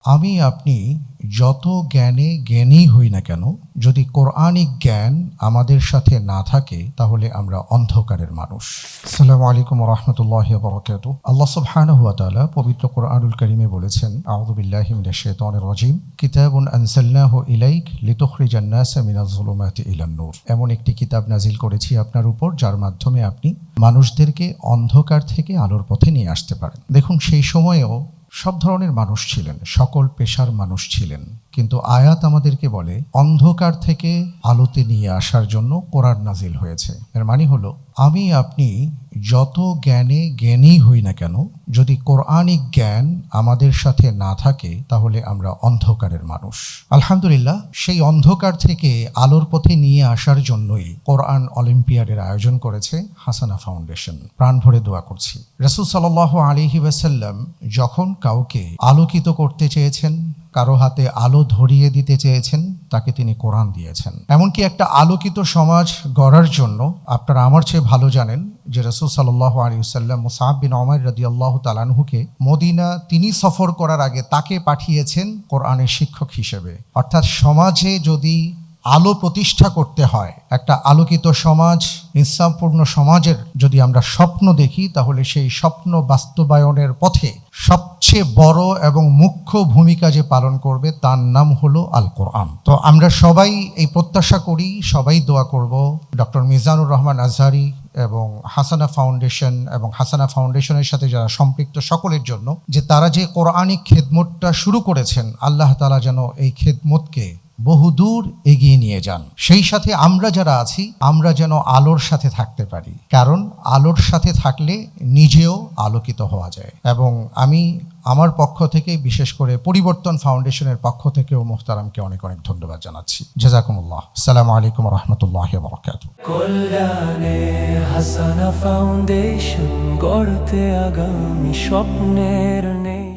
আমি আপনি যত জ্ঞানী হই না কেন, যদি কোরআনিক জ্ঞান আমাদের সাথে না থাকে তাহলে আমরা অন্ধকারের মানুষ। আসসালামু আলাইকুম ওয়া রাহমাতুল্লাহি ওয়া বারাকাতুহু। আল্লাহ সুবহানাহু ওয়া তাআলা পবিত্র কোরআনুল কারীমে বলেছেন, আউযু বিল্লাহি মিনাশ শাইতানির রাজীম, কিতাবুন আনজালনাহু ইলাইক লিতুখরিজান নাসা মিনাজ যুলুমাতি ইলান নূর। এমন একটি কিতাব নাজিল করেছি আপনার উপর, যার মাধ্যমে আপনি মানুষদেরকে অন্ধকার থেকে আলোর পথে নিয়ে আসতে পারেন। দেখুন, সেই সময়েও সব ধরনের মানুষ ছিলেন, সকল পেশার মানুষ ছিলেন, কিন্তু আয়াত আমাদেরকে বলে অন্ধকার থেকে আলোতে নিয়ে আসার জন্য কোরআন নাজিল হয়েছে। এর মানে হলো, আমি আপনি যত জ্ঞানী হই না কেন, যদি কোরআনিক জ্ঞান আমাদের সাথে না থাকে তাহলে আমরা অন্ধকারের মানুষ। আলহামদুলিল্লাহ, সেই অন্ধকার থেকে আলোর পথে নিয়ে আসার জন্যই কোরআন অলিম্পিয়াডের আয়োজন করেছে হাসানা ফাউন্ডেশন। প্রাণ ভরে দোয়া করছি, রাসূল সাল্লাল্লাহু আলাইহি ওয়াসাল্লাম যখন কাউকে আলোকিত করতে চেয়েছেন, কারো হাতে আলো ধরিয়ে দিতে চেয়েছেন, তাকে তিনি কোরআন দিয়েছেন। এমনকি একটা আলোকিত সমাজ গড়ার জন্য আপনারা আমার চেয়ে ভালো জানেন যে রাসূল সাল্লাল্লাহু আলাইহি ওয়াসাল্লাম মুসআব বিন উমাইর রাদিয়াল্লাহু তাআলা আনহুকে মদিনা তিনি সফর করার আগে তাকে পাঠিয়েছেন কোরআনের শিক্ষক হিসেবে। অর্থাৎ সমাজে যদি আলো প্রতিষ্ঠা করতে হয়, একটা আলোকিত সমাজ, ইনসাফপূর্ণ সমাজের যদি আমরা স্বপ্ন দেখি, তাহলে সেই স্বপ্ন বাস্তবায়নের পথে সবচেয়ে বড় এবং মুখ্য ভূমিকা যে পালন করবে তার নাম হলো আল কোরআন। তো আমরা সবাই এই প্রত্যাশা করি, সবাই দোয়া করব ডক্টর মিজানুর রহমান আজহারি এবং হাসানা ফাউন্ডেশন এবং হাসানা ফাউন্ডেশনের সাথে যারা সম্পৃক্ত সকলের জন্য, যে তারা যে কোরআনিক খেদমতটা শুরু করেছেন, আল্লাহ তাআলা যেন এই খেদমতকে বহুদূর এগিয়ে নিয়ে যান। সেই সাথে আমরা যারা আছি, আমরা যেন আলোর সাথে থাকতে পারি, কারণ আলোর সাথে থাকলে নিজেও আলোকিত হওয়া যায়। এবং আমি আমার পক্ষ থেকে, বিশেষ করে পরিবর্তন ফাউন্ডেশনের পক্ষ থেকেও মুহতারামকে অনেক অনেক ধন্যবাদ জানাচ্ছি। জাযাকুমুল্লাহ। আসসালামু আলাইকুম ওয়া রাহমাতুল্লাহি ওয়া বারাকাতুহু। কল্যাণে হাসানা ফাউন্ডেশন, গড়তে আগামী স্বপ্নের নেই।